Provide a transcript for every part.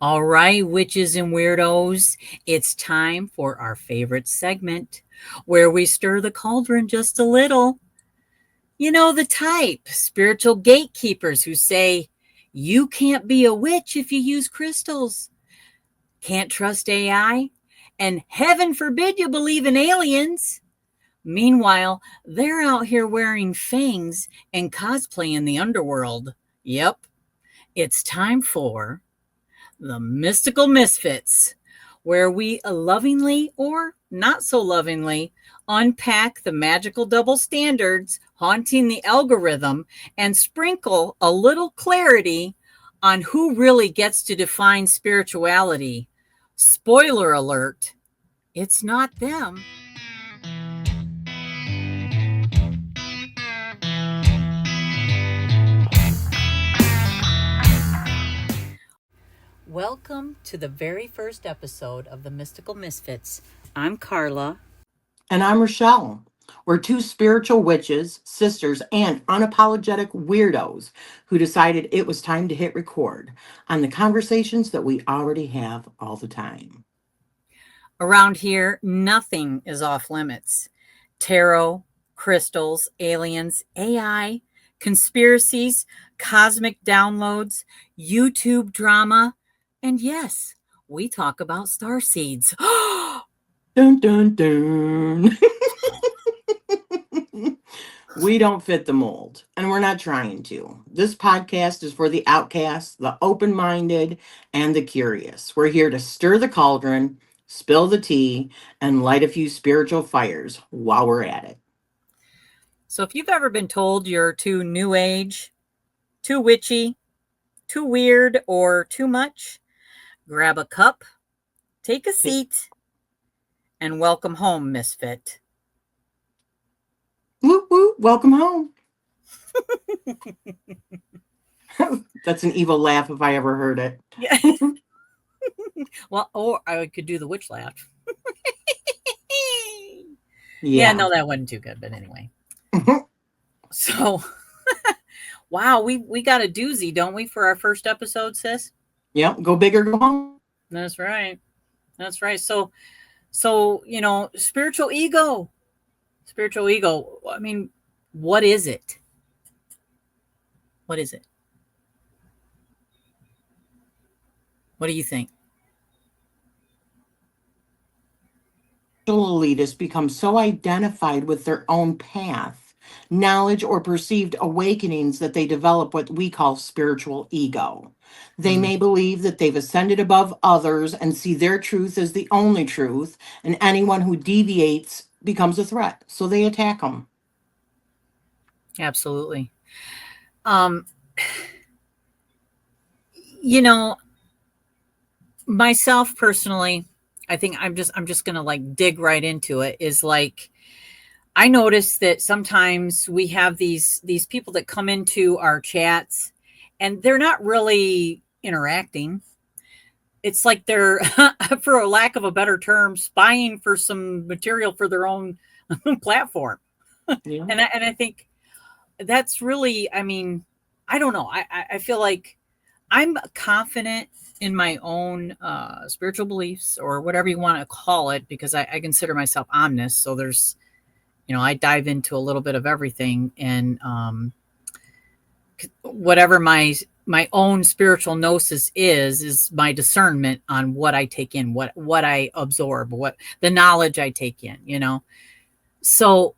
All right, witches and weirdos, it's time for our favorite segment where we stir the cauldron just a little. You know, the type, spiritual gatekeepers who say, you can't be a witch if you use crystals, can't trust AI, and heaven forbid you believe in aliens. Meanwhile, they're out here wearing fangs and cosplay in the underworld. Yep, it's time for the Mystical Misfits, where we lovingly or not so lovingly unpack the magical double standards haunting the algorithm and sprinkle a little clarity on who really gets to define spirituality. Spoiler alert, it's not them. Welcome to the very first episode of the Mystical Misfits. I'm Carla. And I'm Rachele. We're two spiritual witches, sisters, and unapologetic weirdos who decided it was time to hit record on the conversations that we already have all the time. Around here, nothing is off limits. Tarot, crystals, aliens, AI, conspiracies, cosmic downloads, YouTube drama, and yes, we talk about starseeds. Dun dun dun. We don't fit the mold, and we're not trying to. This podcast is for the outcasts, the open minded, and the curious. We're here to stir the cauldron, spill the tea, and light a few spiritual fires while we're at it. So if you've ever been told you're too new age, too witchy, too weird, or too much, grab a cup, take a seat, and welcome home, Misfit. Woo woo, welcome home. That's an evil laugh if I ever heard it. Yeah. Well, or I could do the witch laugh. Yeah, no, that wasn't too good, but anyway. So, wow, we got a doozy, don't we, for our first episode, sis? Yep, go big or go home. That's right. That's right. So spiritual ego. Spiritual ego. I mean, what is it? What is it? What do you think? Elitists become so identified with their own path, knowledge, or perceived awakenings that they develop what we call spiritual ego. They may believe that they've ascended above others and see their truth as the only truth, and anyone who deviates becomes a threat. So they attack them. Absolutely. Um, you know, myself personally, I think I'm just gonna like dig right into it. Is like I notice that sometimes we have these people that come into our chats and they're not really interacting. It's like they're, for a lack of a better term, spying for some material for their own platform. Yeah. And I think that's really, I mean, I don't know. I feel like I'm confident in my own spiritual beliefs or whatever you want to call it, because I consider myself omnis. So there's, I dive into a little bit of everything, and whatever my own spiritual gnosis is my discernment on what I take in, what I absorb, what the knowledge I take in. So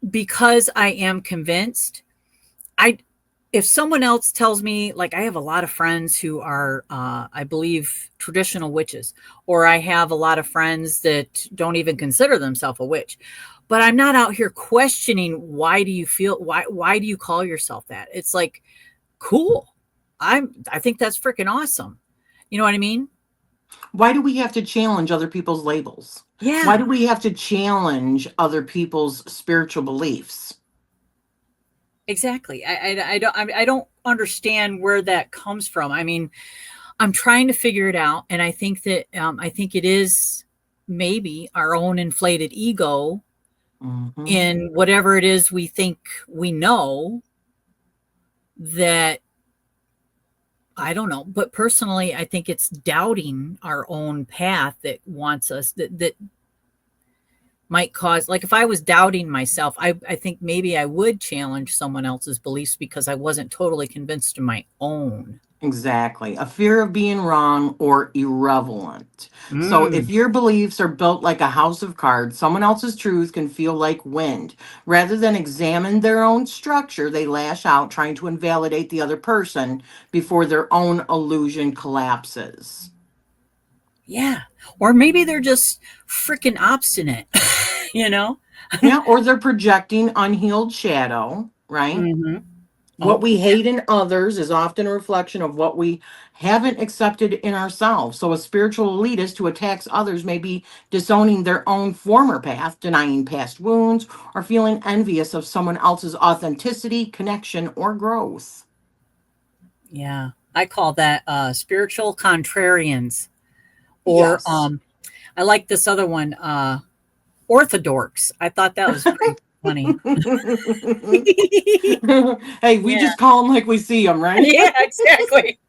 because I am convinced, if someone else tells me, like I have a lot of friends who are, I believe, traditional witches, or I have a lot of friends that don't even consider themselves a witch, but I'm not out here questioning why do you call yourself that? It's like, cool. I think that's freaking awesome. You know what I mean? Why do we have to challenge other people's labels? Yeah. Why do we have to challenge other people's spiritual beliefs? Exactly. I don't understand where that comes from. I mean, I'm trying to figure it out, and I think that I think it is maybe our own inflated ego in whatever it is we think we know, that I don't know, but personally, I think it's doubting our own path that wants us that might cause, like, if I was doubting myself, I think maybe I would challenge someone else's beliefs because I wasn't totally convinced of my own. Exactly. A fear of being wrong or irrelevant. So if Mm, your beliefs are built like a house of cards, someone else's truth can feel like wind. Rather than examine their own structure, they lash out trying to invalidate the other person before their own illusion collapses. yeah. Or maybe they're just freaking obstinate, you know? Yeah, or they're projecting unhealed shadow, right? Hmm. What Oh, we hate in others is often a reflection of what we haven't accepted in ourselves. So, a spiritual elitist who attacks others may be disowning their own former path, denying past wounds, or feeling envious of someone else's authenticity, connection, or growth. yeah. I call that spiritual contrarians. Or Yes. I like this other one, orthodox. I thought that was pretty funny. Hey, we Yeah. just call them like we see them, right? Yeah, exactly.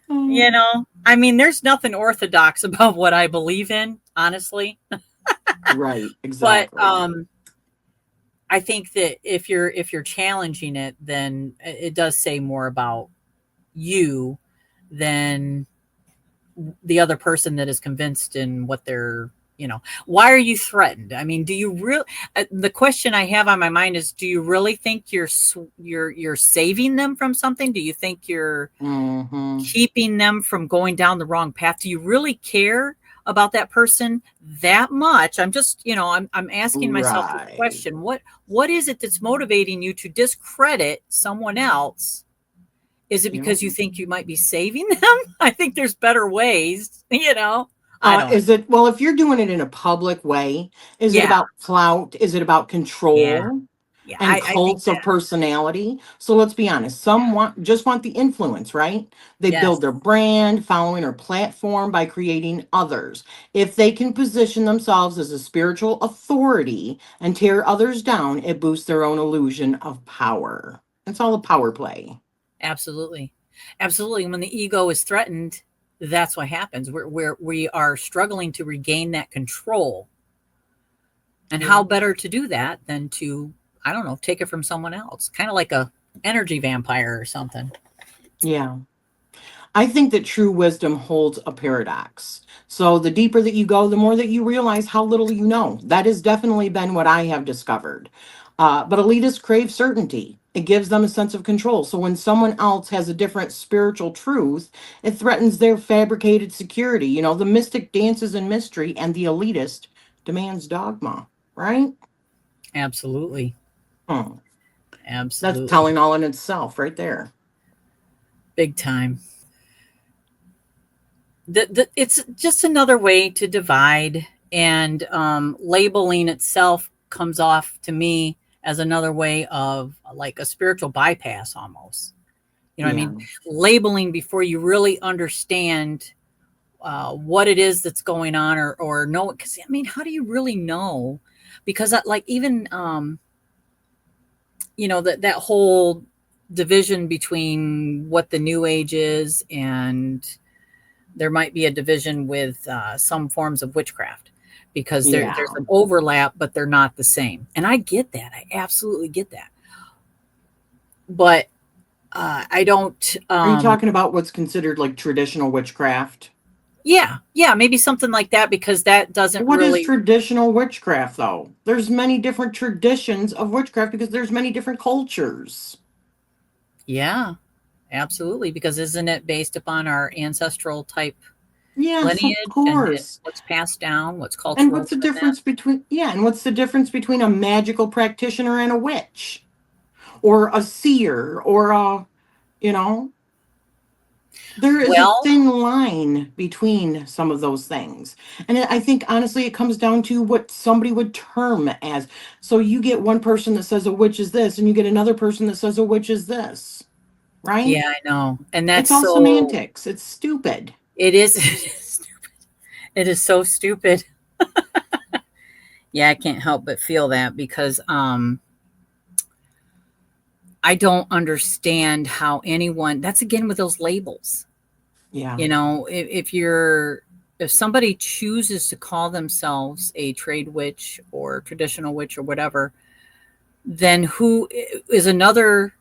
You know, I mean, there's nothing orthodox about what I believe in, honestly. Right, But exactly. I think that if you're challenging it, then it does say more about you than the other person that is convinced in what they're, why are you threatened? I mean, do you really, the question I have on my mind is, do you really think you're saving them from something? Do you think you're Hmm. keeping them from going down the wrong path? Do you really care about that person that much? I'm just, I'm asking myself this Right. question. What is it that's motivating you to discredit someone else? Is it Yeah. because you think you might be saving them? I think there's better ways. I don't know. Is it, well, if you're doing it in a public way, is it Yeah. about clout? Is it about Yeah. control Yeah. and I think cults of that. personality? So let's be honest. Some just want the influence, right? They build Yes. their brand, following, or platform by creating others. If they can position themselves as a spiritual authority and tear others down, it boosts their own illusion of power. It's all a power play. Absolutely. Absolutely. When the ego is threatened, that's what happens. We are struggling to regain that control. And Yeah. how better to do that than to, I don't know, take it from someone else? Kind of like a energy vampire or something. Yeah. I think that true wisdom holds a paradox. So the deeper that you go, the more that you realize how little you know. That has definitely been what I have discovered. But elitists crave certainty. It gives them a sense of control. So when someone else has a different spiritual truth, it threatens their fabricated security. You know, the mystic dances in mystery, and the elitist demands dogma, right? Absolutely. Hmm. That's Absolutely. telling all in itself, right there. Big time. It's just another way to divide, and labeling itself comes off to me as another way of like a spiritual bypass almost. You know what I Yeah. mean? Labeling before you really understand what it is that's going on, or know it. Because I mean, how do you really know? Because like even that whole division between what the new age is, and there might be a division with some forms of witchcraft, because there's Yeah. an overlap, but they're not the same. And I get that. I absolutely get that. But I don't. Are you talking about what's considered like traditional witchcraft? Yeah, yeah, maybe something like that, because that doesn't What is really. traditional witchcraft though? There's many different traditions of witchcraft because there's many different cultures. Yeah, absolutely. Because isn't it based upon our ancestral type Yes, of lineage, and course. what's passed down, what's And cultural what's the within that? difference between, yeah, and what's the difference between a magical practitioner and a witch or a seer or a, you know, there is a Well, thin line between some of those things. And I think honestly, it comes down to what somebody would term as. So you get one person that says a witch is this, and you get another person that says a witch is this, right? yeah, I know. And It's that's all so. semantics. It's stupid. It is. It is so stupid. Yeah, I can't help but feel that, because I don't understand how anyone, that's again with those labels. Yeah. You know, if somebody chooses to call themselves a trade witch or traditional witch or whatever, then who is another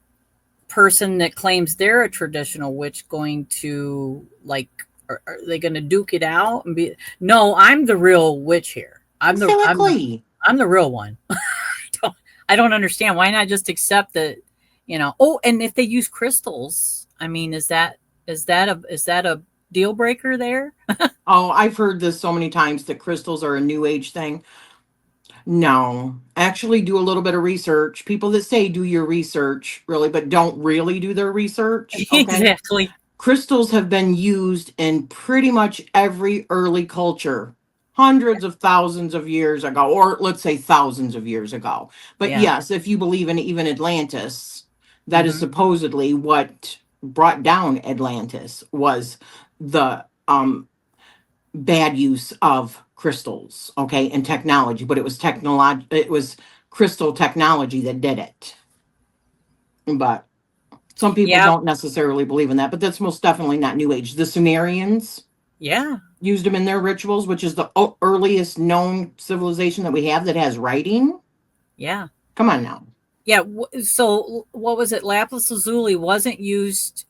person that claims they're a traditional witch going to like, are they going to duke it out and be, no, I'm the real witch here. Exactly. I'm the real one. don't, I don't understand. Why not just accept that, you know? Oh, and if they use crystals, I mean, is that a deal breaker there? Oh, I've heard this so many times that crystals are a new age thing. No, actually do a little bit of research. People that say do your research, really, but don't really do their research. Okay. Exactly. Crystals have been used in pretty much every early culture, hundreds of thousands of years ago, or let's say thousands of years ago. But Yeah. yes, if you believe in even Atlantis, that is Hmm. supposedly what brought down Atlantis was the bad use of crystals, okay, and technology, but it was crystal technology that did it. But some people Yeah. don't necessarily believe in that, but that's most definitely not new age. The Sumerians Yeah. used them in their rituals, which is the earliest known civilization that we have that has writing. Yeah. Come on now. Yeah. So what was it? Lapis lazuli wasn't used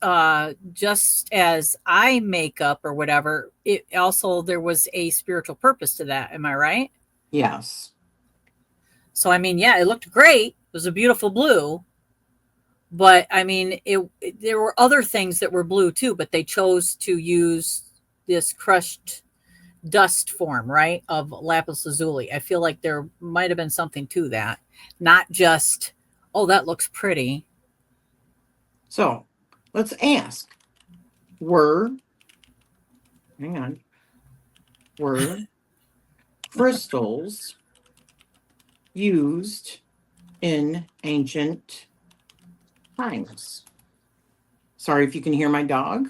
just as eye makeup or whatever. It also, there was a spiritual purpose to that. Am I right? Yes. So I mean, yeah, it looked great. It was a beautiful blue, but I mean, there were other things that were blue too, but they chose to use this crushed dust form, right, of lapis lazuli. I feel like there might have been something to that, not just, oh, that looks pretty. So let's ask, were, hang on, were crystals used in ancient times? Sorry if you can hear my dog.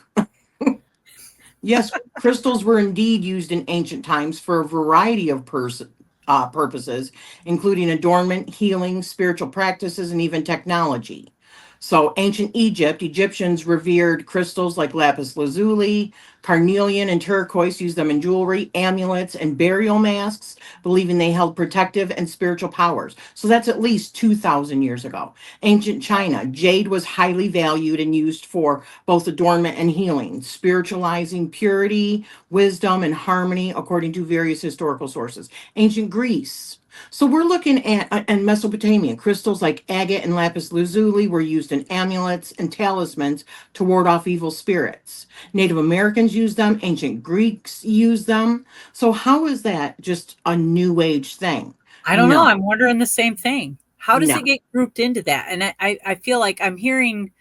Yes, crystals were indeed used in ancient times for a variety of purposes, including adornment, healing, spiritual practices, and even technology. So, ancient Egyptians revered crystals like lapis lazuli, carnelian, and turquoise, used them in jewelry, amulets, and burial masks, believing they held protective and spiritual powers. So, that's at least 2,000 years ago. Ancient China, jade was highly valued and used for both adornment and healing, spiritualizing purity, wisdom, and harmony, according to various historical sources. Ancient Greece. So we're looking at in Mesopotamia, crystals like agate and lapis lazuli were used in amulets and talismans to ward off evil spirits. Native Americans used them, ancient Greeks used them. So how is that just a new age thing? I don't know. I'm No, wondering the same thing. How does it no. get grouped into that? And I feel like I'm hearing,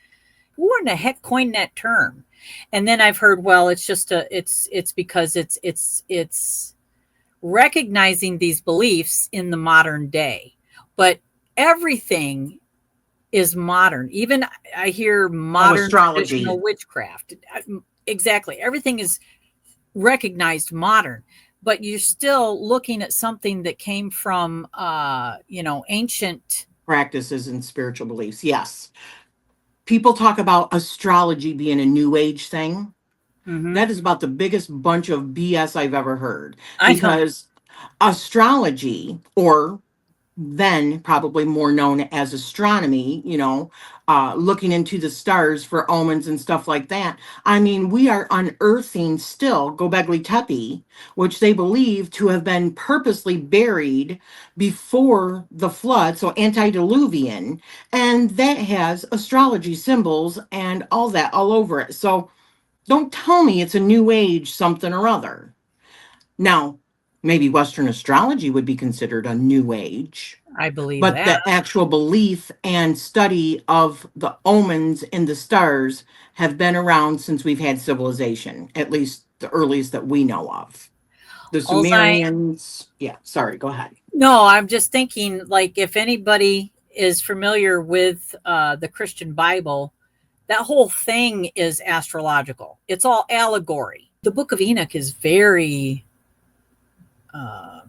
who in the heck coined that term? And then I've heard, well, it's just it's because it's recognizing these beliefs in the modern day. But everything is modern. Even I hear Oh, modern traditional astrology. witchcraft. Exactly. Everything is recognized modern, but you're still looking at something that came from ancient. Practices and spiritual beliefs. Yes. People talk about astrology being a new age thing. Mm-hmm. That is about the biggest bunch of BS I've ever heard I know. because astrology, or then probably more known as astronomy, looking into the stars for omens and stuff like that. I mean, we are unearthing still Gobekli Tepe, which they believe to have been purposely buried before the flood, so antediluvian, and that has astrology symbols and all that all over it. So don't tell me it's a new age something or other. Now, maybe Western astrology would be considered a new age, I believe but that. the actual belief and study of the omens in the stars have been around since we've had civilization, at least the earliest that we know of. The All I Sumerians, yeah, sorry, go ahead. No, I'm just thinking, like, if anybody is familiar with the Christian Bible, that whole thing is astrological. It's all allegory. The Book of Enoch is very uh,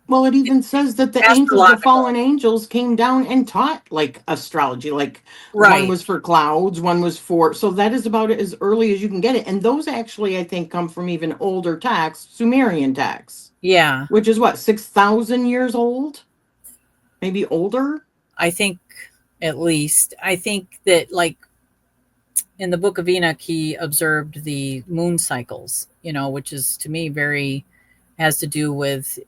Well, it even says that the angels, the Astrological. fallen angels, came down and taught like astrology. Like one Right. was for clouds, one was for. So that is about as early as you can get it. And those actually, I think, come from even older texts, Sumerian texts, Yeah. which is what, 6,000 years old, maybe older. I think at least. I think that like in the book of Enoch, he observed the moon cycles, which is to me very has to do with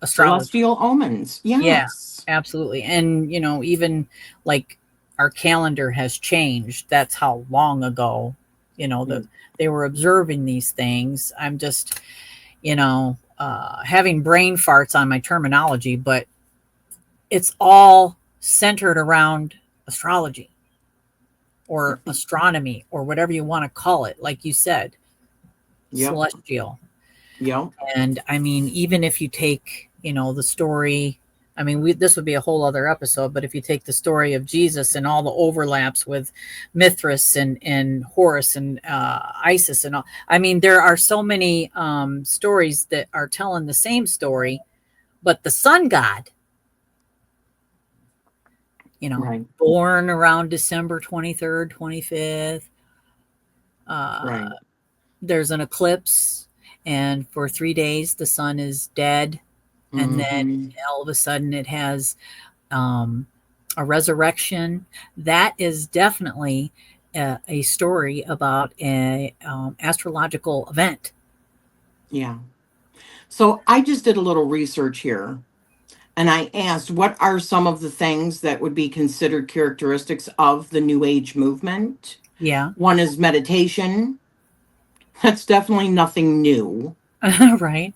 astrology. Celestial omens. Yeah, Yes. absolutely. And, even like our calendar has changed. That's how long ago, that they were observing these things. I'm just, having brain farts on my terminology, but it's all centered around astrology or astronomy or whatever you want to call it. Like you said, Yep. celestial. Yep. And I mean, even if you take, the story, I mean, this would be a whole other episode, but if you take the story of Jesus and all the overlaps with Mithras and Horus and Isis and all, I mean, there are so many stories that are telling the same story, but the sun god, Right. born around December 23rd, 25th, uh, Right. there's an eclipse, and for 3 days the sun is dead, and then Hmm. all of a sudden it has um, a resurrection. That is definitely a story about a astrological event. Yeah. So I just did a little research here and I asked, what are some of the things that would be considered characteristics of the New Age movement? Yeah. One is meditation. That's definitely nothing new. Right.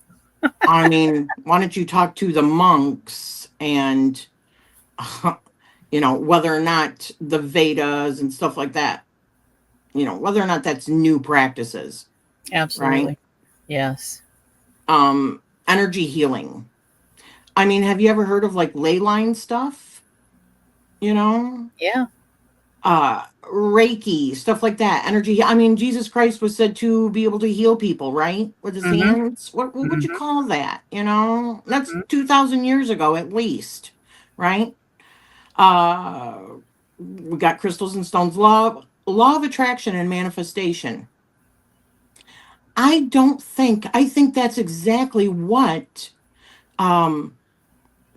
I mean, why don't you talk to the monks and, whether or not the Vedas and stuff like that, whether or not that's new practices, right? Absolutely. Yes. Energy healing. I mean, have you ever heard of like ley line stuff? You know, Yeah. Reiki, stuff like that. Energy. I mean, Jesus Christ was said to be able to heal people, right? With his Hmm. hands. What would you Hmm. call that? That's Hmm. 2,000 years ago at least, right? Uh, we got crystals and stones. Law of attraction and manifestation. I think that's exactly what um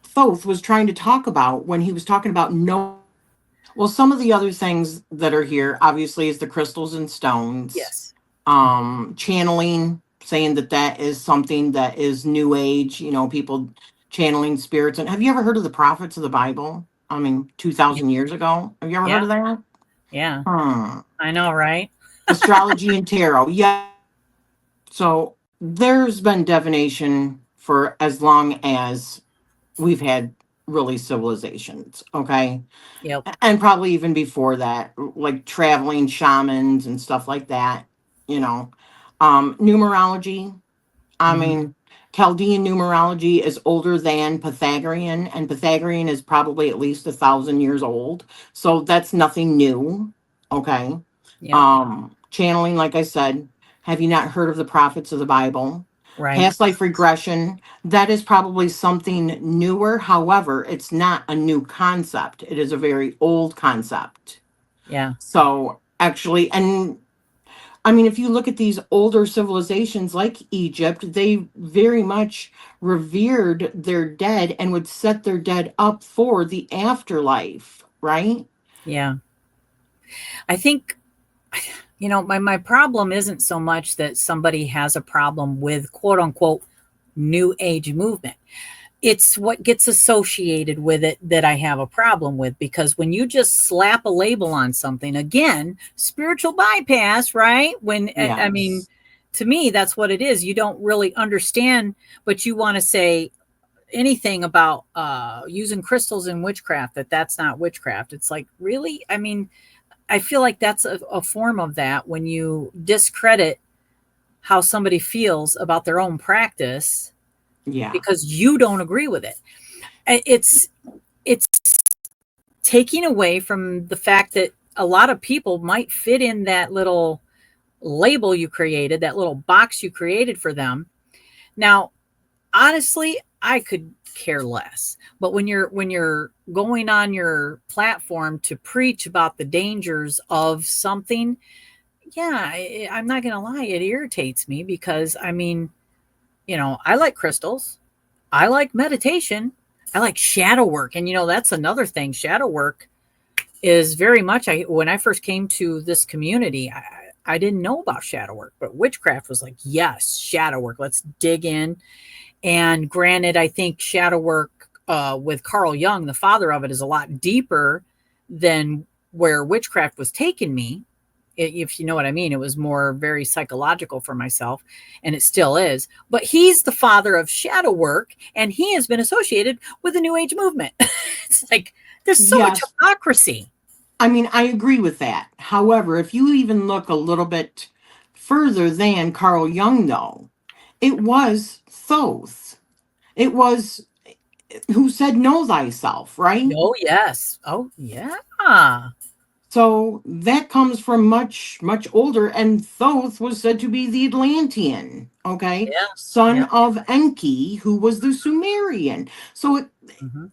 Thoth was trying to talk about when he was talking about no. Well, some of the other things that are here, obviously, is the crystals and stones, Yes. channeling, saying that that is something that is new age, people channeling spirits. And have you ever heard of the prophets of the Bible? I mean, Yeah. 2,000 years ago. Have you ever heard Yeah. of that? Yeah. Hmm. I know, right? Astrology and tarot. Yeah. So there's been divination for as long as we've had really civilizations. Okay. Yep. And probably even before that, like traveling shamans and stuff like that, you know. Numerology, I Hmm. mean, Chaldean numerology is older than Pythagorean, and Pythagorean is probably at least 1,000 years old. So that's nothing new. Okay. Yep. Channeling, like I said, have you not heard of the prophets of the Bible? Right. Past life regression, that is probably something newer. However, it's not a new concept. It is a very old concept. Yeah. So actually, and I mean, if you look at these older civilizations like Egypt, they very much revered their dead and would set their dead up for the afterlife, right? Yeah. I think my problem isn't so much that somebody has a problem with quote unquote new age movement. It's what gets associated with it that I have a problem with, because when you just slap a label on something, again, spiritual bypass, right? When I mean, Yes. to me, that's what it is. You don't really understand, but you want to say anything about using crystals in witchcraft, that's not witchcraft. It's like, really? I mean, I feel like that's a form of that when you discredit how somebody feels about their own practice Yeah. because you don't agree with it. It's taking away from the fact that a lot of people might fit in that little label you created, that little box you created for them. Now, honestly, I could care less. But when you're going on your platform to preach about the dangers of something, yeah, I'm not gonna lie, it irritates me because I mean, I like crystals, I like meditation, I like shadow work, and that's another thing. Shadow work is very much. I When I first came to this community, I didn't know about shadow work, but witchcraft was like, yes, shadow work. Let's dig in. And granted, I think shadow work with Carl Jung, the father of it, is a lot deeper than where witchcraft was taking me. If you know what I mean, it was more very psychological for myself, and it still is. But he's the father of shadow work, and he has been associated with the New Age movement. It's like there's so much Yes. hypocrisy. I mean, I agree with that. However, if you even look a little bit further than Carl Jung, though, it was Thoth. It was who said, "Know thyself," right? Oh, yes. Oh, yeah. So that comes from much, much older, and Thoth was said to be the Atlantean, okay, Yeah. son Yeah. of Enki, who was the Sumerian. So Mhm.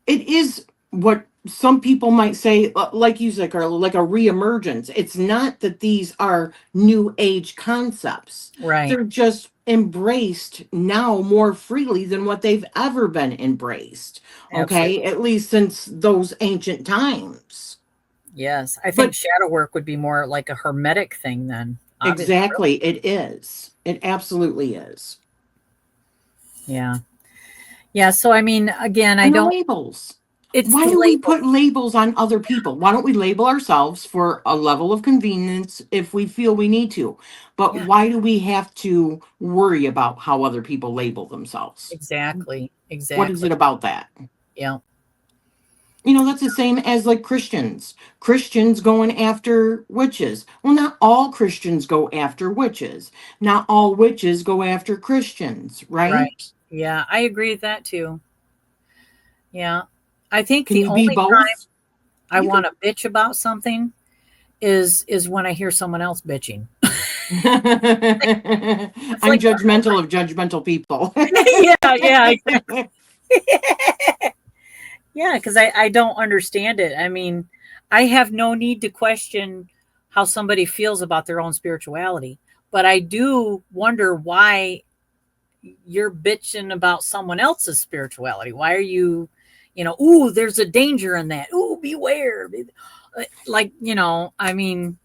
it is what some people might say, like you said, Carla, like a reemergence. It's not that these are new age concepts, Right. they're just embraced now more freely than what they've ever been embraced, okay, Absolutely. at least since those ancient times. Yes. I think But shadow work would be more like a hermetic thing then, obviously. exactly, it is. It absolutely is. Yeah. Yeah. So, I mean, again, I And the don't, labels. it's Why the do we put labels. labels on other people? Why don't we label ourselves for a level of convenience if we feel we need to? But Yeah. why do we have to worry about how other people label themselves? Exactly. What is Exactly. it about that? Yeah. That's the same as like Christians. Christians going after witches. Well, not all Christians go after witches. Not all witches go after Christians, Right. right? Yeah. I agree with that too. Yeah. I think Can the you be only time both? I You can. want to bitch about something is when I hear someone else bitching. I'm It's like, judgmental of judgmental people. yeah, yeah, exactly. Yeah, because I don't understand it. I mean, I have no need to question how somebody feels about their own spirituality, but I do wonder why you're bitching about someone else's spirituality. Why are you, ooh, there's a danger in that. Ooh, beware. Like, I mean,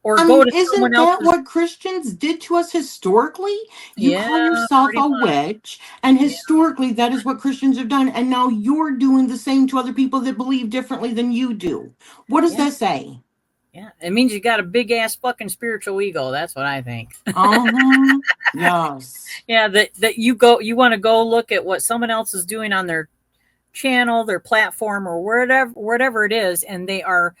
or I go mean, to someone isn't that else's. what Christians did to us historically? You Yeah, call yourself pretty a much. witch, and Yeah, historically, that is what Christians have done. And now you're doing the same to other people that believe differently than you do. What does yeah, that say? yeah. It means you got a big ass fucking spiritual ego. That's what I think. Uh huh. Yes. Yeah, that you want to go look at what someone else is doing on their channel, their platform, or whatever it is, and they are,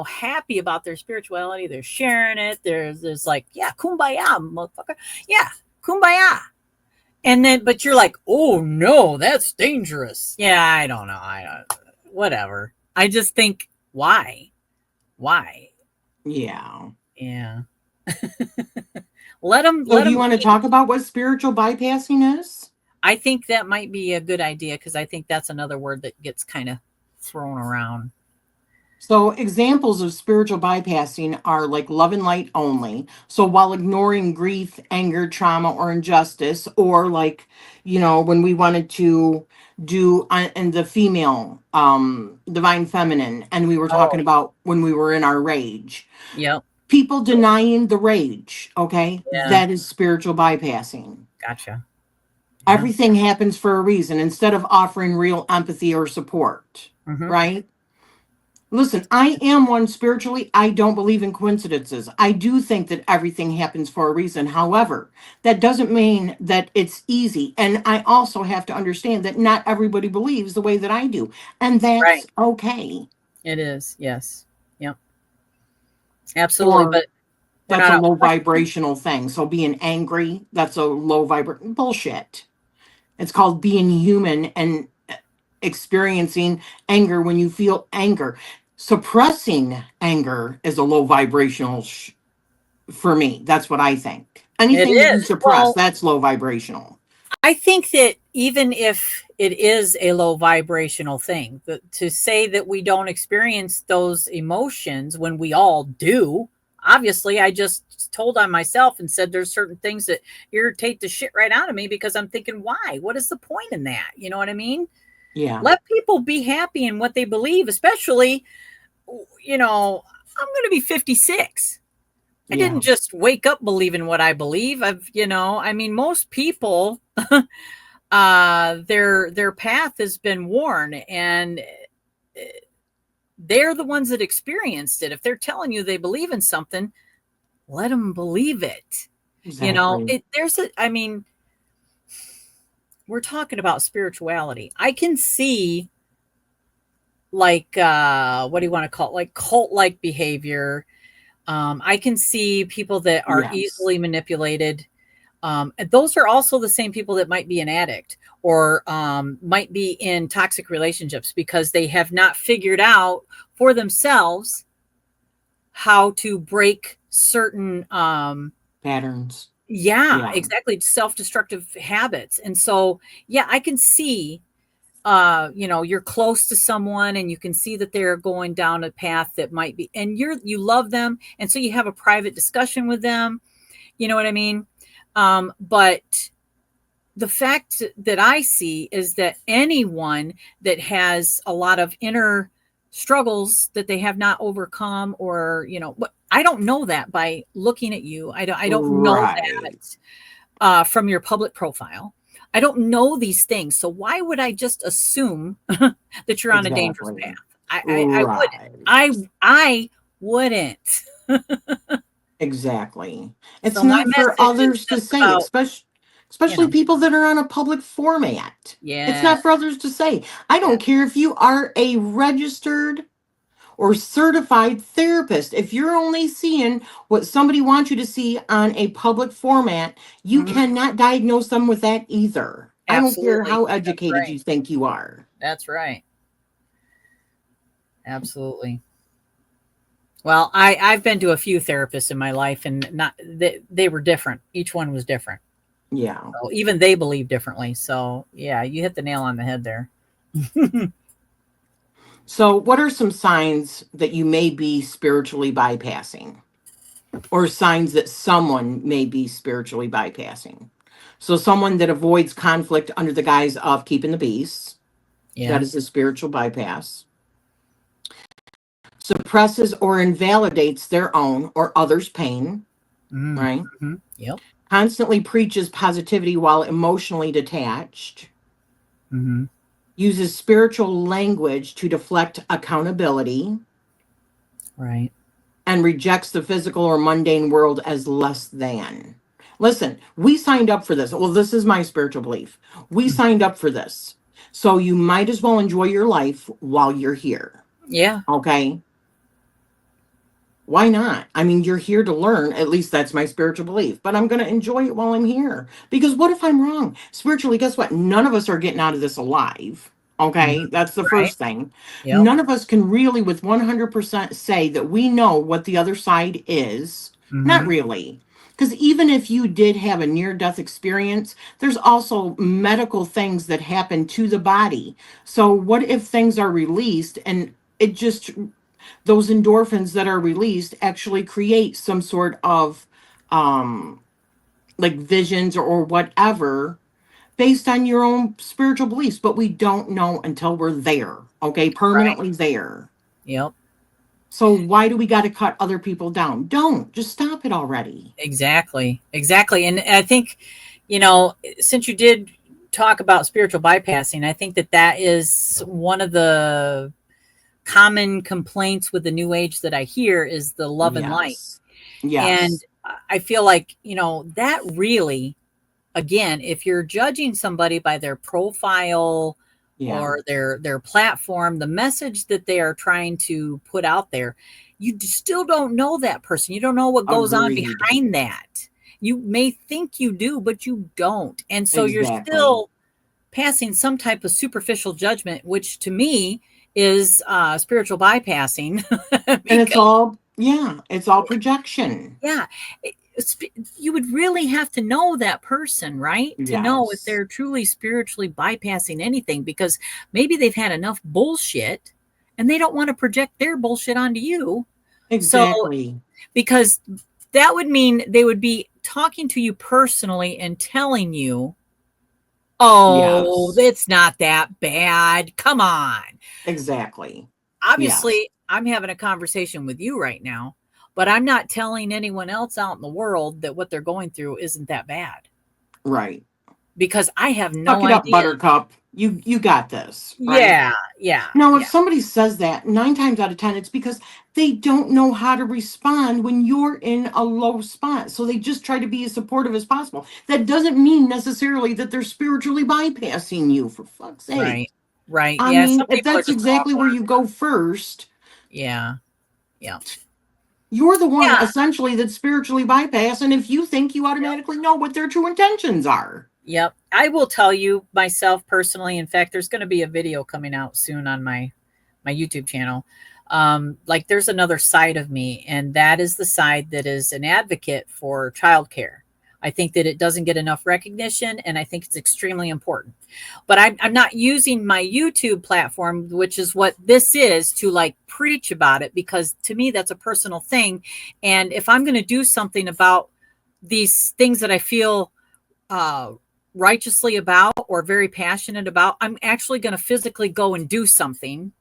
happy about their spirituality. They're sharing it. There's like, yeah, kumbaya, motherfucker. Yeah, kumbaya. And then, but you're like, oh no, that's dangerous. Yeah, I don't know. I don't. Whatever. I just think, why? Why? Yeah. Yeah. Let them. So, Let do you them want to be. talk about what spiritual bypassing is? I think that might be a good idea because I think that's another word that gets kind of thrown around. So, examples of spiritual bypassing are like love and light only. So, while ignoring grief, anger, trauma, or injustice, or like, when we wanted to do in the female, divine feminine, and we were talking Oh, about when we were in our rage, yep. people denying the rage, okay, Yeah. that is spiritual bypassing. Gotcha. Yeah. Everything happens for a reason instead of offering real empathy or support, Hmm. right? Listen, I am one spiritually. I don't believe in coincidences. I do think that everything happens for a reason. However, that doesn't mean that it's easy. And I also have to understand that not everybody believes the way that I do. And Right. that's okay. It is. Yes. Yep. Absolutely. Or But we're that's not a out low questioning. vibrational thing. So being angry, that's a low vibration bullshit. It's called being human and experiencing anger when you feel anger. Suppressing anger is a low vibrational for me. That's what I think. It Anything that you is. suppress, Well, that's low vibrational. I think that even if it is a low vibrational thing, to say that we don't experience those emotions when we all do, obviously, I just told on myself and said there's certain things that irritate the shit right out of me because I'm thinking, why? What is the point in that? You know what I mean? Yeah, Let people be happy in what they believe, especially, I'm going to be 56. I yeah, didn't just wake up believing what I believe. I mean, most people their path has been worn, and they're the ones that experienced it. If they're telling you they believe in something, let them believe it. exactly. I mean, we're talking about spirituality. I can see, like, what do you want to call it, like cult like behavior. I can see people that are Yes. easily manipulated. And those are also the same people that might be an addict, or might be in toxic relationships because they have not figured out for themselves how to break certain, Patterns. yeah, Yeah. exactly, self-destructive habits. And so, yeah, I can see, you're close to someone and you can see that they're going down a path that might be, and you love them, and so you have a private discussion with them. You know what I mean? But the fact that I see is that anyone that has a lot of inner struggles that they have not overcome, or I don't know that by looking at you. I don't know Right. that from your public profile. I don't know these things, so why would I just assume that you're on a dangerous Exactly. path? I wouldn't. Right. I wouldn't. Exactly. It's So my not for message is others to just say, about, you especially know, people that are on a public format. It's yeah, not for others to say. I yeah. don't care if you are a registered or certified therapist. If you're only seeing what somebody wants you to see on a public format, you Mhm. cannot diagnose them with that either. I don't care Absolutely. how That's educated right. you think you are. That's right. Absolutely. Well, I've been to a few therapists in my life, and not they were different. Each one was different. Yeah. So even they believe differently. So yeah, you hit the nail on the head there. So, what are some signs that you may be spiritually bypassing, or signs that someone may be spiritually bypassing? So, someone that avoids conflict under the guise of keeping the peace, that Yeah. is a spiritual bypass. Suppresses or invalidates their own or others' pain, right? Mm-hmm. Yep. Constantly preaches positivity while emotionally detached, Mm-hmm. uses spiritual language to deflect accountability, Right. and rejects the physical or mundane world as less than. Listen, we signed up for this. Well, this is my spiritual belief. We Mm. signed up for this. So you might as well enjoy your life while you're here. Yeah. Okay? Why not? I mean, you're here to learn. At least that's my spiritual belief. But I'm going to enjoy it while I'm here. Because what if I'm wrong? Spiritually, guess what? None of us are getting out of this alive. Hmm. Okay? That's the Right. first thing. Yep. None of us can really, with 100% say that we know what the other side is. Not Mm-hmm. really. Because even if you did have a near death experience, there's also medical things that happen to the body. So, what if things are released and it just those endorphins that are released actually create some sort of um like visions or whatever based on your own spiritual beliefs, but we don't know until we're there, okay, Right. permanently there. Yep. So why do we got to cut other people down? Don't, just stop it already. Exactly. Exactly. And I think, since you did talk about spiritual bypassing, I think that is one of the common complaints with the new age that I hear is the love and light. Yes, And yes, I feel like, that really, again, if you're judging somebody by their profile yeah, or their platform, the message that they are trying to put out there, you still don't know that person. You don't know what goes on agreed, behind that. You may think you do, but you don't. And so you're exactly. still passing some type of superficial judgment, which to me is spiritual bypassing. And it's Because, all, yeah, it's all projection. yeah, you would really have to know that person, right? To know if Yes, they're truly spiritually bypassing anything, because maybe they've had enough bullshit and they don't want to project their bullshit onto you. So, exactly. because that would mean they would be talking to you personally and telling you, oh, Yes, it's not that bad. Come on. exactly. Yes, Obviously, I'm having a conversation with you right now, but I'm not telling anyone else out in the world that what they're going through isn't that bad, right. because I have Suck no it up, idea. Buttercup. You got this, right? Yeah, yeah, Now, if yeah, somebody says that, 9 times out of 10, it's because they don't know how to respond when you're in a low spot. So they just try to be as supportive as possible. That doesn't mean necessarily that they're spiritually bypassing you, for fuck's sake. right, right. I Yeah, mean, some if people are that's just exactly where awkward. you go first, Yeah, yeah, you're the one yeah, essentially that's spiritually bypassed. And if you think you yep, automatically know what their true intentions are. yep. I will tell you myself personally. In fact, there's going to be a video coming out soon on my YouTube channel. Like there's another side of me, and that is the side that is an advocate for childcare. I think that it doesn't get enough recognition, and I think it's extremely important. But I'm not using my YouTube platform, which is what this is, to like preach about it, because to me that's a personal thing. And if I'm going to do something about these things that I feel uh, righteously about or very passionate about, I'm actually going to physically go and do something.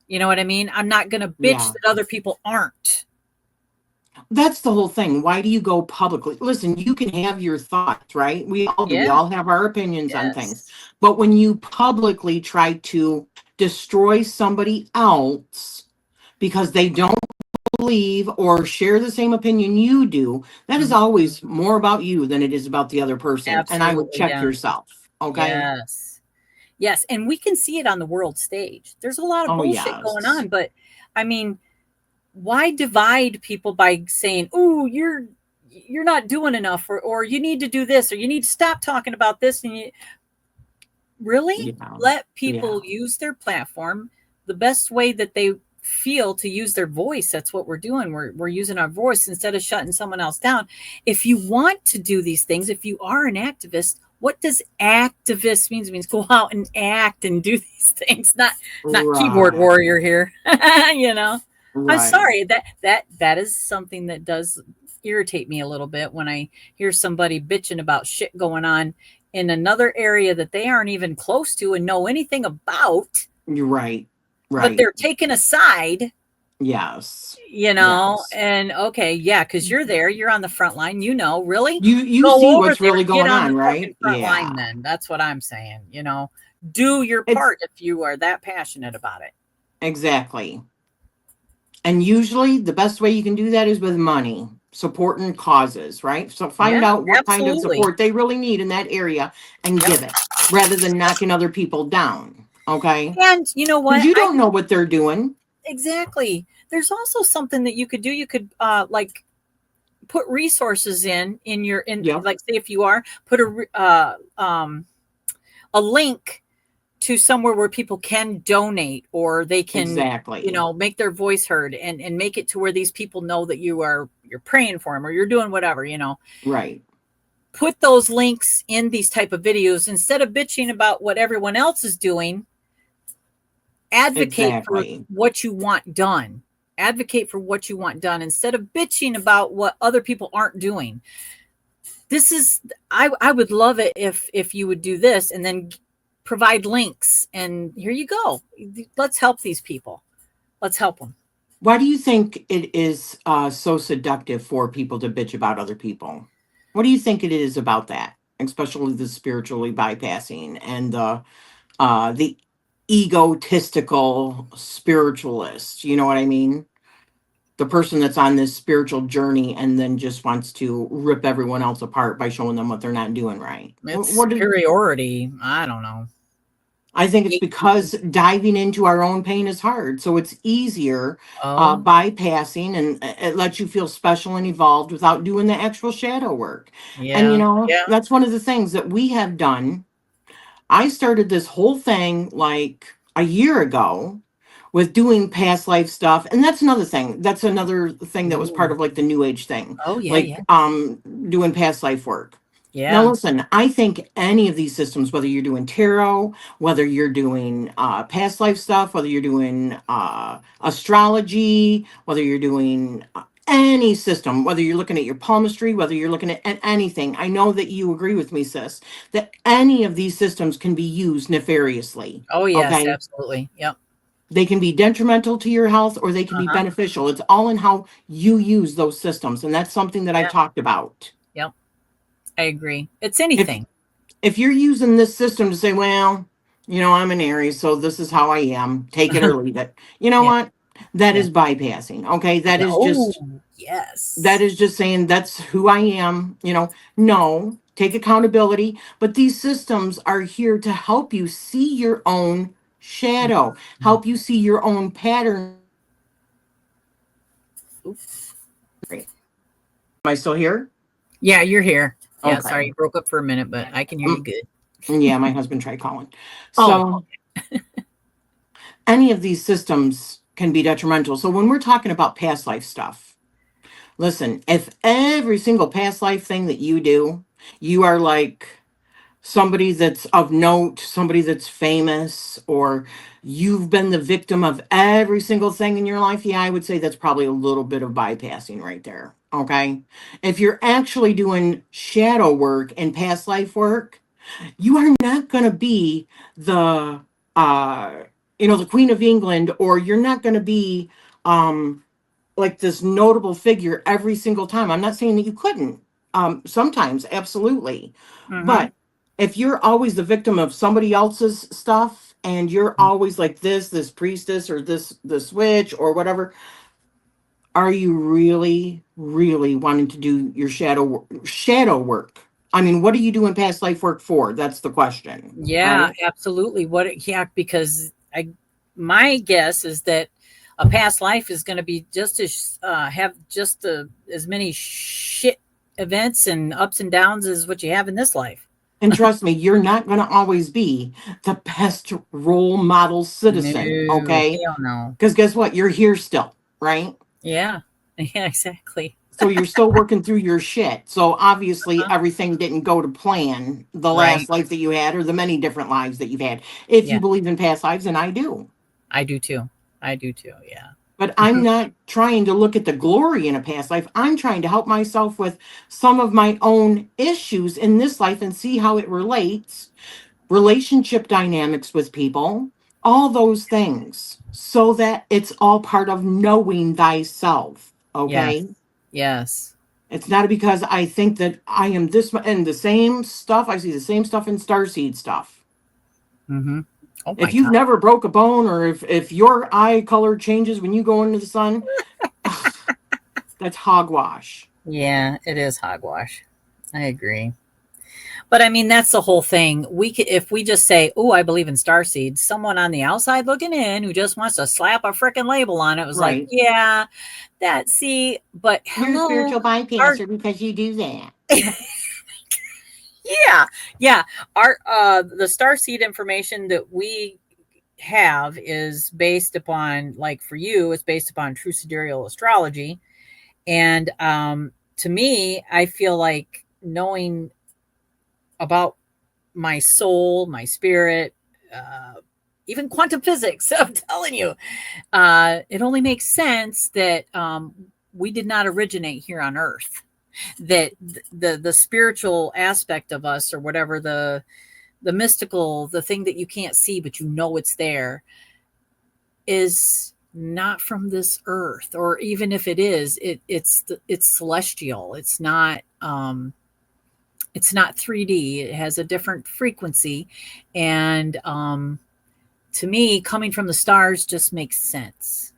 You know what I mean? I'm not going to bitch Yeah. that other people aren't. That's the whole thing. Why do you go publicly? Listen, you can have your thoughts, right? We all do. We Yeah. all have our opinions on things. Yes. But when you publicly try to destroy somebody else because they don't believe or share the same opinion you do, that is Mhm. always more about you than it is about the other person. And I would Absolutely. check Yeah. yourself. Okay. Yes. Yes. And we can see it on the world stage. There's a lot of Oh, bullshit going yes. on, but I mean, why divide people by saying, "Oh, you're not doing enough," or you need to do this, or you need to stop talking about this, and you really Yeah. let Yeah. people use their platform the best way that they feel to use their voice. That's what we're doing. We're using our voice instead of shutting someone else down. If you want to do these things, if you are an activist, what does activist means? It means go out and act and do these things, not keyboard Right. warrior here. you know, I'm Right. sorry, that is something that does irritate me a little bit when I hear somebody bitching about shit going on in another area that they aren't even close to and know anything about, You're right. but Right. they're taking a side, Yes. Yes. and okay, yeah, because you're there, you're on the front line, really You see go over what's there, really get going on the on, fucking right? front Yeah. line then. That's what I'm saying. Do your It's part if you are that passionate about it. exactly. And usually the best way you can do that is with money, supporting causes, right? So Yeah, find out what kind of absolutely. support they really need in that area and Yep. give it rather than knocking other people down. Okay. And you know Because what? you I don't know what they're doing. exactly. There's also something that you could do. You could like put resources in your in Yep. like say if you are put a link to somewhere where people can donate, or they can Exactly. make their voice heard, and make it to where these people know that you're praying for them, or you're doing whatever. Right. Put those links in these type of videos instead of bitching about what everyone else is doing. Advocate for Exactly. what you want done. Advocate for what you want done instead of bitching about what other people aren't doing. This is I would love it if you would do this and then provide links, and here you go. Let's help these people. Let's help them. Why do you think it is so seductive for people to bitch about other people? What do you think it is about that, especially the spiritually bypassing and the egotistical spiritualist? You know what I mean? The person that's on this spiritual journey and then just wants to rip everyone else apart by showing them what they're not doing right. It's What did superiority. I don't know. I think it's Gatekeeping. because diving into our own pain is hard. So it's easier Oh, bypassing, and it lets you feel special and evolved without doing the actual shadow work. And, yeah, yeah. that's one of the things that we have done. I started this whole thing like a year ago with doing past life stuff. And that's another thing. That's another thing that was part Ooh. of like the new age thing, Oh, yeah, like yeah. doing past life work. Now Yeah. listen, I think any of these systems, whether you're doing tarot, whether you're doing past life stuff, whether you're doing astrology, whether you're doing any system, whether you're looking at your palmistry, whether you're looking at anything, I know that you agree with me, sis, that any of these systems can be used nefariously. Oh, yes, Okay. absolutely. Yep. They can be detrimental to your health or they can be Uh-huh. beneficial. It's all in how you use those systems. And that's something that I've Yeah. talked about. Yep. I agree. It's If anything. if you're using this system to say, well, I'm an Aries, so this is how I am, take it or leave it. You know Yeah. what? That Yeah. is bypassing. Okay. Yeah. Oh, yes. That is just saying that's who I am. No, take accountability. But these systems are here to help you see your own shadow, Mhm. help you see your own pattern. Oof. Am I still here? Yeah, you're here. Yeah, Okay. sorry, you broke up for a minute, but I can hear you Mm, good. yeah, my husband tried calling. Oh, So any of these systems can be detrimental. So when we're talking about past life stuff, listen, if every single past life thing that you do, you are like somebody that's of note, somebody that's famous, or you've been the victim of every single thing in your life, yeah, I would say that's probably a little bit of bypassing right there. Okay. If you're actually doing shadow work and past life work, you are not going to be the uh the Queen of England, or you're not going to be um like this notable figure every single time. I'm not saying that you couldn't. Sometimes, absolutely. mhm. But if you're always the victim of somebody else's stuff and you're always like this priestess or this witch or whatever, are you really, really wanting to do your shadow work? I mean, what are you doing past life work for? That's the question, Yeah, right? absolutely. Yeah, because my guess is that a past life is gonna be just as, have just as many shit events and ups and downs as what you have in this life. And trust me, you're not going to always be the best role model citizen, No, okay? hell no. Because guess what? You're here still, right? Yeah. Yeah, exactly. So you're still working through your shit. So obviously Huh? everything didn't go to plan the Right. last life that you had or the many different lives that you've had. If Yeah, you believe in past lives, and I do. I do too. I do too, yeah. But I'm not trying to look at the glory in a past life. I'm trying to help myself with some of my own issues in this life and see how it relates, relationship dynamics with people, all those things, so that it's all part of knowing thyself. Yes. Okay. Yes. It's not because I think that I am this and the same stuff. I see the same stuff in starseed stuff. Mhm. Oh my If you've god. never broke a bone, or if your eye color changes when you go into the sun, that's hogwash. Yeah, it is hogwash. I agree. But I mean, that's the whole thing. If we just say, "Oh, I believe in starseeds," someone on the outside looking in who just wants to slap a freaking label on it was like, Right. "Yeah, that see, but You're a hello, spiritual our bypasser because you do that. yeah, yeah, our the starseed information that we have is based upon, like for you, it's based upon true sidereal astrology, and to me, I feel like knowing about my soul, my spirit, uh, even quantum physics. I'm telling you, it only makes sense that we did not originate here on Earth. That the spiritual aspect of us, or whatever, the mystical, the thing that you can't see but you know it's there, is not from this earth. Or even if it is, it's celestial. It's not 3D. It has a different frequency. And to me, coming from the stars just makes sense.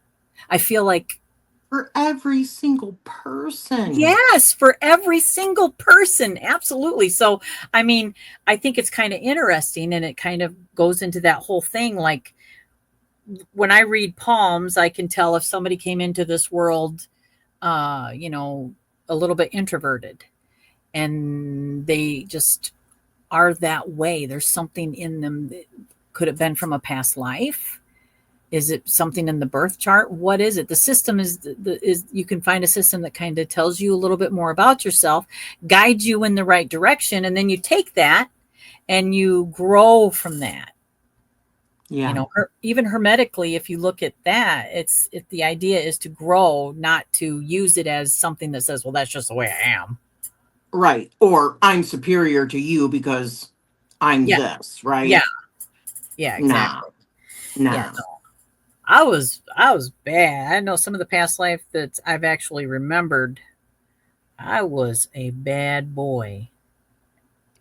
I feel like, For every single person. yes, for every single person. Absolutely. So, I mean, I think it's kind of interesting, and it kind of goes into that whole thing. Like, when I read palms, I can tell if somebody came into this world, uh, you know, a little bit introverted, and they just are that way. There's something in them that could have been from a past life. Is it something in the birth chart? What is it? The system is you can find a system that kind of tells you a little bit more about yourself, guides you in the right direction, and then you take that and you grow from that. You Yeah. know, even hermetically, if you look at that, the idea is to grow, not to use it as something that says, well, that's just the way I am. Right. Or I'm superior to you because I'm Yeah, this, yeah, right? yeah, Nah, exactly. Yeah, nah. no, I was bad. I know some of the past life that I've actually remembered. I was a bad boy.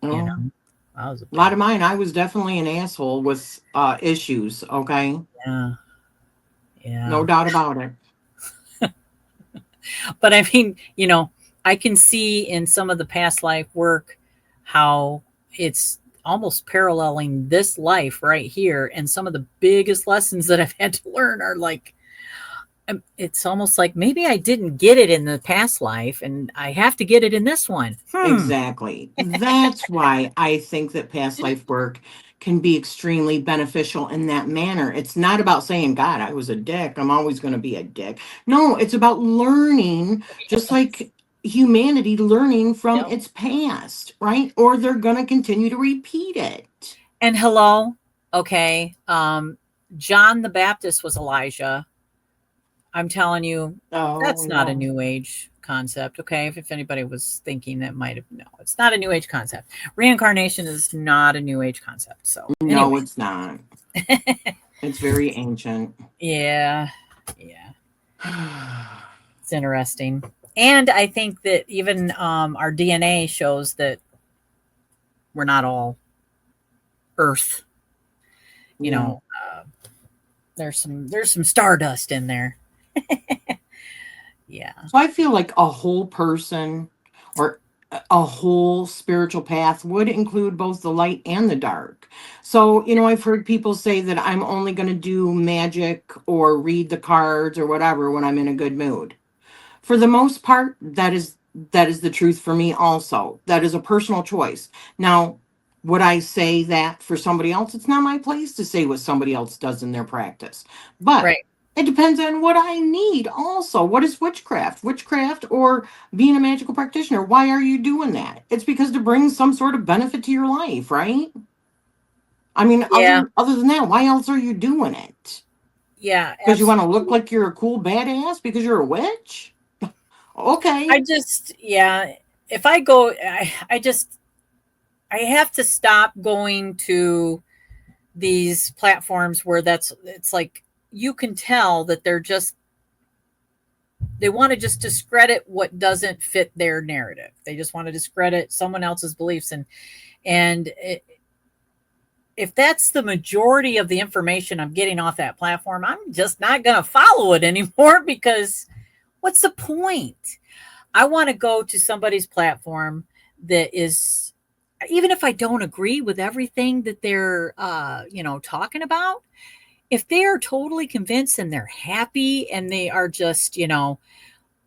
You Oh, know, I was a a lot bad. of mine, I was definitely an asshole with issues. Okay. Yeah, No yeah. doubt about it. But I mean, I can see in some of the past life work how it's almost paralleling this life right here. And some of the biggest lessons that I've had to learn are like, it's almost like maybe I didn't get it in the past life and I have to get it in this one. Exactly. That's why I think that past life work can be extremely beneficial in that manner. It's not about saying, God, I was a dick. I'm always going to be a dick. No, it's about learning, just like humanity learning from Yep. its past, right? Or they're going to continue to repeat it. And hello, okay. John the Baptist was Elijah. I'm telling you, Oh, that's not a yeah. new age concept. Okay. If anybody was thinking that might have, no, it's not a new age concept. Reincarnation is not a new age concept. So, No, anyway, it's not. It's very ancient. yeah, yeah, it's interesting. And I think that even our DNA shows that we're not all Earth. You Yeah. know, uh, there's some stardust in there. Yeah. So I feel like a whole person or a whole spiritual path would include both the light and the dark. So, I've heard people say that I'm only going to do magic or read the cards or whatever when I'm in a good mood. For the most part, that is the truth for me also. That is a personal choice. Now, would I say that for somebody else? It's not my place to say what somebody else does in their practice. But Right. it depends on what I need also. What is witchcraft? Witchcraft or being a magical practitioner? Why are you doing that? It's because to bring some sort of benefit to your life, right? I mean, Yeah. other than that, why else are you doing it? Yeah. Because you want to look Absolutely. like you're a cool badass because you're a witch? I Okay. just, yeah. If I go, I have to stop going to these platforms where it's like you can tell that they want to just discredit what doesn't fit their narrative. They just want to discredit someone else's beliefs, and if that's the majority of the information I'm getting off that platform, I'm just not going to follow it anymore because what's the point? I want to go to somebody's platform that is, even if I don't agree with everything that they're talking about, if they are totally convinced and they're happy and they are just,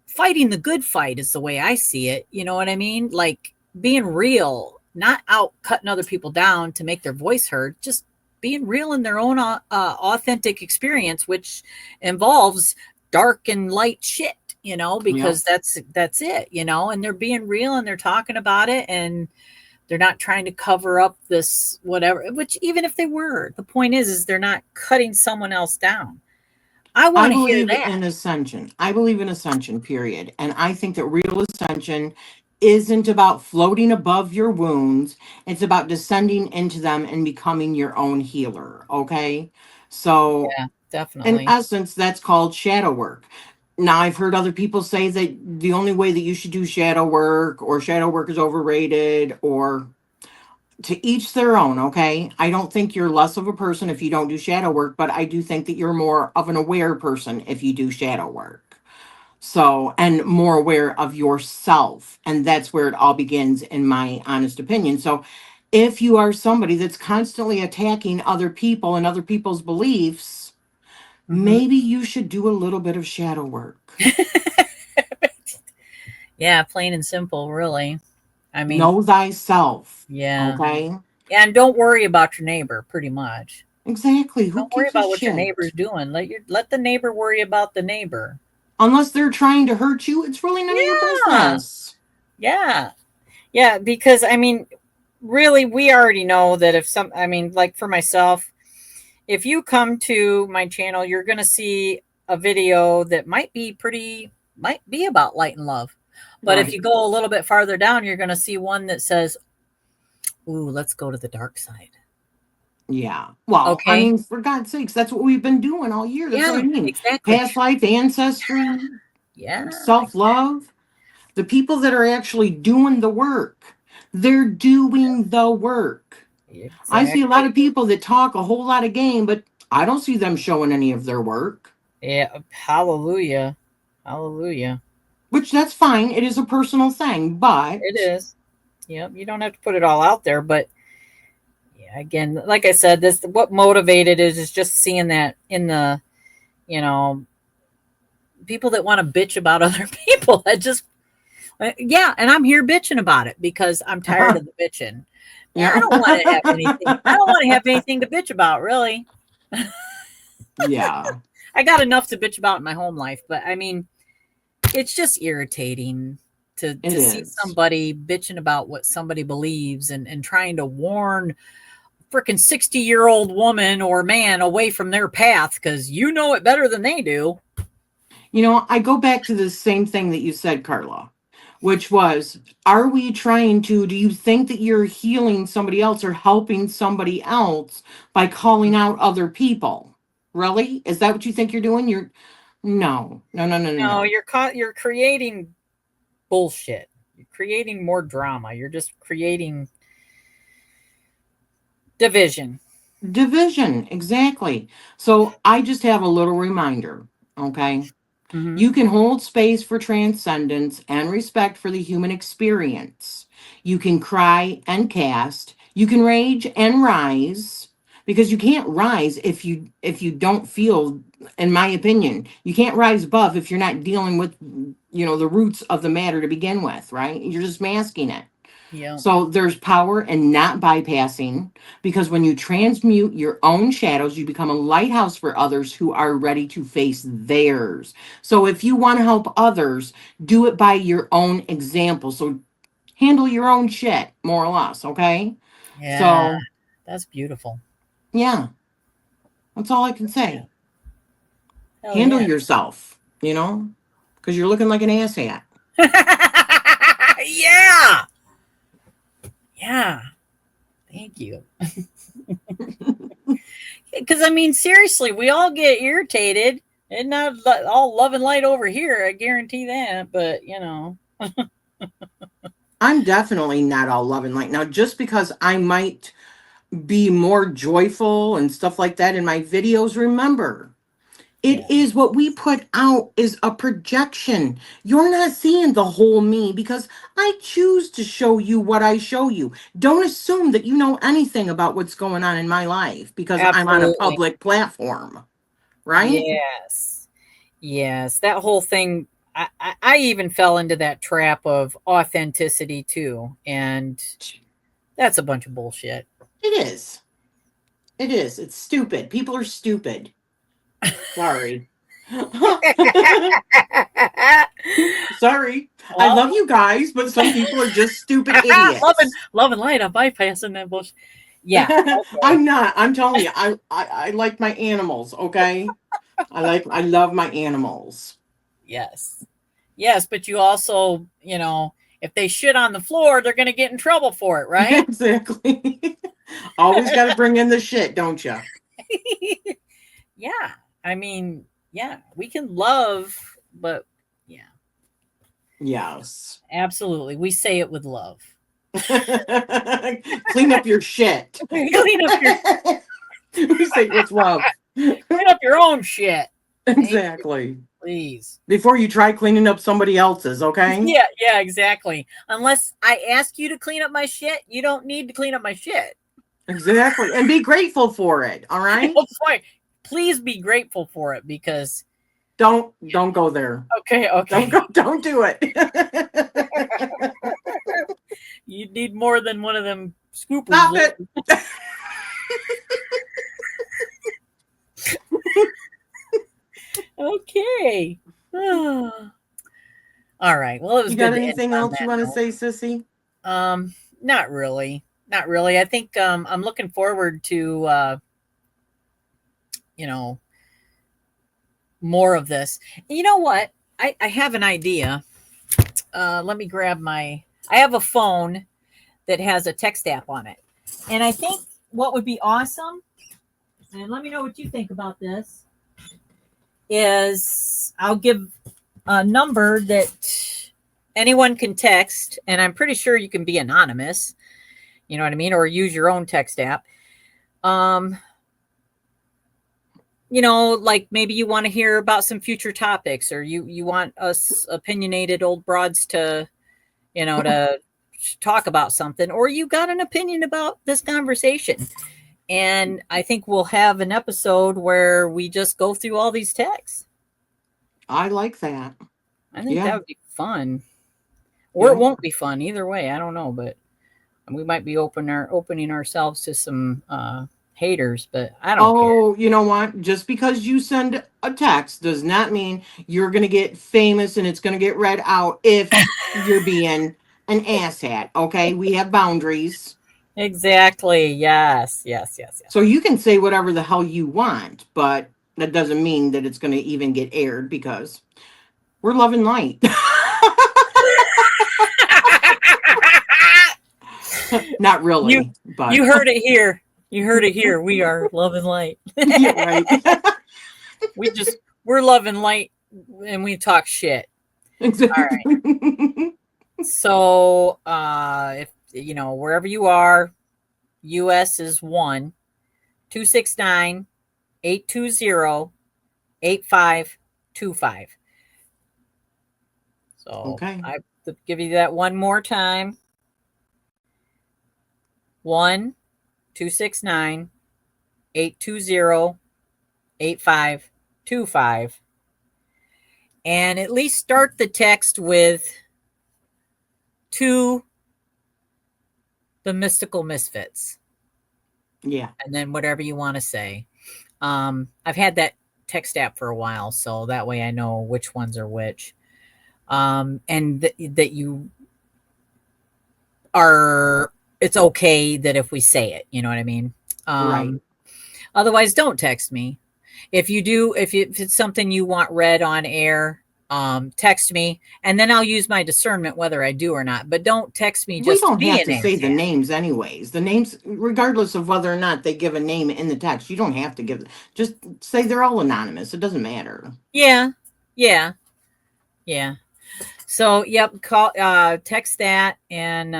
fighting the good fight is the way I see it. You know what I mean? Like being real, not out cutting other people down to make their voice heard, just being real in their own authentic experience, which involves dark and light shit, Yep. because that's it, and they're being real and they're talking about it and they're not trying to cover up this whatever, which even if they were, the point is they're not cutting someone else down. I I want to hear believe that. in ascension. I believe in ascension, period. And I think that real ascension isn't about floating above your wounds, it's about descending into them and becoming your own healer. Okay. So, Yeah, in definitely. essence, that's called shadow work. Now, I've heard other people say that the only way that you should do shadow work or shadow work is overrated or to each their own, okay? I don't think you're less of a person if you don't do shadow work, but I do think that you're more of an aware person if you do shadow work. So, and more aware of yourself. And that's where it all begins, in my honest opinion. So, if you are somebody that's constantly attacking other people and other people's beliefs, Mhm. maybe you should do a little bit of shadow work. Yeah, plain and simple, really. I mean, Know thyself, yeah. okay? Yeah, and don't worry about your neighbor, pretty much. Exactly. Who Don't worry gives a about what your shit? neighbor's doing. Let the neighbor worry about the neighbor. Unless they're trying to hurt you, it's really none of your Yeah. business. Yeah. Yeah, because I mean, really we already know that if some I mean, like for myself, if you come to my channel, you're going to see a video that might be about light and love. But if Right. you go a little bit farther down, you're going to see one that says, "Ooh, let's go to the dark side." Yeah. Well, I Okay? mean, for God's sakes, that's what we've been doing all year. That's what I Yeah, mean. exactly. Past life, ancestry, Yeah, self love. The people that are actually doing the work, they're doing the work. I see a lot exactly. of people that talk a whole lot of game, but I don't see them showing any of their work, Yeah, hallelujah. Hallelujah. which that's fine. It is a personal thing, It but is. Yeah, you don't have to put it all out there, but yeah, again, like I said, this what motivated is just seeing that in the, you know, people that want to bitch about other people. That just yeah, and I'm here bitching about it because I'm tired of the bitching. Yeah, I yeah. don't want to have anything. I don't want to have anything to bitch about, really. Yeah, I got enough to bitch about in my home life, but I mean, it's just irritating it to see is. somebody bitching about what somebody believes and trying to warn freaking 60-year-old woman or man away from their path because you know it better than they do. I go back to the same thing that you said, Carla, which was, are we trying to, do you think that you're healing somebody else or helping somebody else by calling out other people? Really? Is that what you think you're doing? No, no, no, no, no, No, no. you're creating bullshit. You're creating more drama. You're just creating division. Division, exactly. So I just have a little reminder, okay? Hmm. You can hold space for transcendence and respect for the human experience. You can cry and cast. You can rage and rise because you can't rise if you don't feel, in my opinion, you can't rise above if you're not dealing with the roots of the matter to begin with, right? You're just masking it. Yeah. So there's power in not bypassing, because when you transmute your own shadows, you become a lighthouse for others who are ready to face theirs. So if you want to help others, do it by your own example. So handle your own shit, more or less, okay? Yeah. So, That's beautiful. yeah, that's all I can Yeah. say. Hell Handle yeah. yourself, because you're looking like an asshat. Yeah. Yeah. Thank you. Because I mean, seriously, we all get irritated, and not all love and light over here. I guarantee that. But I'm definitely not all love and light. Now, just because I might be more joyful and stuff like that in my videos, remember, it yeah, is what we put out is a projection. You're not seeing the whole me because I choose to show you what I show you. Don't assume that you know anything about what's going on in my life because I'm on a absolutely. public platform, right? Yes. Yes. That whole thing. I even fell into that trap of authenticity too, and that's a bunch of bullshit. It is. It is. It's stupid. People are stupid. Sorry. Sorry. I Well, love you guys, but some people are just stupid idiots. love and light. I'm bypassing that bullshit. Yeah. Okay. I'm not. I'm telling you, I like my animals, okay? I love my animals. Yes. Yes, but you also, if they shit on the floor, they're going to get in trouble for it, right? Exactly. Always got to bring in the shit, don't you? Yeah. I mean, yeah, we can love, but yeah, Yes. absolutely. We say it with love. Clean up your shit. clean up your We say it with love. clean up your own shit. Thank you, Exactly. please. Before you try cleaning up somebody else's, okay? Yeah, yeah, exactly. Unless I ask you to clean up my shit, you don't need to clean up my shit. Exactly. And be grateful for it, all right? Oh, sorry. Please be grateful for it because Don't go there. okay, Don't okay. go, don't do it. You need more than one of them scoopers. Stop it. Okay. All right. Well, it was You good got to end anything on else you that want to note. say, Sissy? Not really. Not really. I think I'm looking forward to you know, more of this. You know what? I have an idea. Let me grab my. I have a phone that has a text app on it, and I think what would be awesome, and let me know what you think about this, is I'll give a number that anyone can text, and I'm pretty sure you can be anonymous. You know what I mean, or use your own text app. Um, like maybe you want to hear about some future topics, or you want us opinionated old broads to, to talk about something, or you got an opinion about this conversation. And I think we'll have an episode where we just go through all these texts. I like that. I think that Yeah. would be fun. Or it Yeah. won't be fun either way. I don't know, but we might be opening ourselves to some haters, but I don't care. Oh, you know what? Just because you send a text does not mean you're going to get famous and it's going to get read out if you're being an asshat. Okay. We have boundaries. Exactly. Yes. Yes. Yes. Yes. So you can say whatever the hell you want, but that doesn't mean that it's going to even get aired because we're love and light. Not you really, but you heard it here. You heard it here. We are love and light. yeah, right. We're love and light, and we talk shit. All right. Exactly. So if wherever you are, US is 1-269-820-8525. So Okay. I give you that one more time. 1-269-820-8525. And at least start the text with to the Mystical Misfits. Yeah. And then whatever you want to say. I've had that text app for a while, so that way I know which ones are which. And that you are, it's okay that if we say it, you know what I mean? Right. Otherwise, don't text me. If you do, if it's something you want read on air, text me, and then I'll use my discernment whether I do or not. But don't text me We just to don't be have an to say the asshat. names anyways. The names, regardless of whether or not they give a name in the text, you don't have to give. Just say they're all anonymous. It doesn't matter. Yeah, yeah, yeah. So, yep, text that and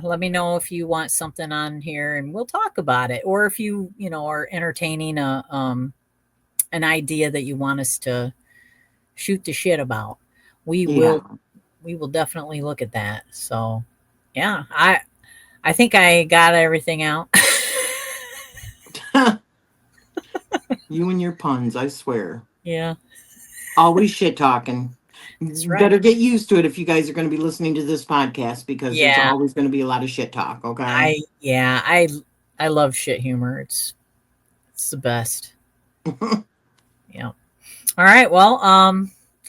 let me know if you want something on here, and we'll talk about it. Or if are entertaining an idea that you want us to shoot the shit about, we Yeah. will we will definitely look at that. So, yeah, I think I got everything out. You and your puns, I swear. Yeah, Always shit talking. that's right. Better get used to it if you guys are going to be listening to this podcast because there's Yeah, always going to be a lot of shit talk, okay? I love shit humor. It's the best. Yeah. All right. Well,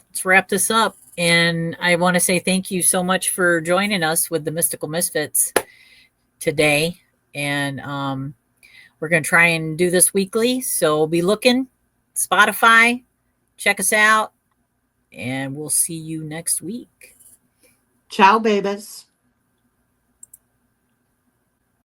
let's wrap this up. And I want to say thank you so much for joining us with the Mystical Misfits today. And we're going to try and do this weekly. So be looking, Spotify, check us out, and we'll see you next week. Ciao, babies.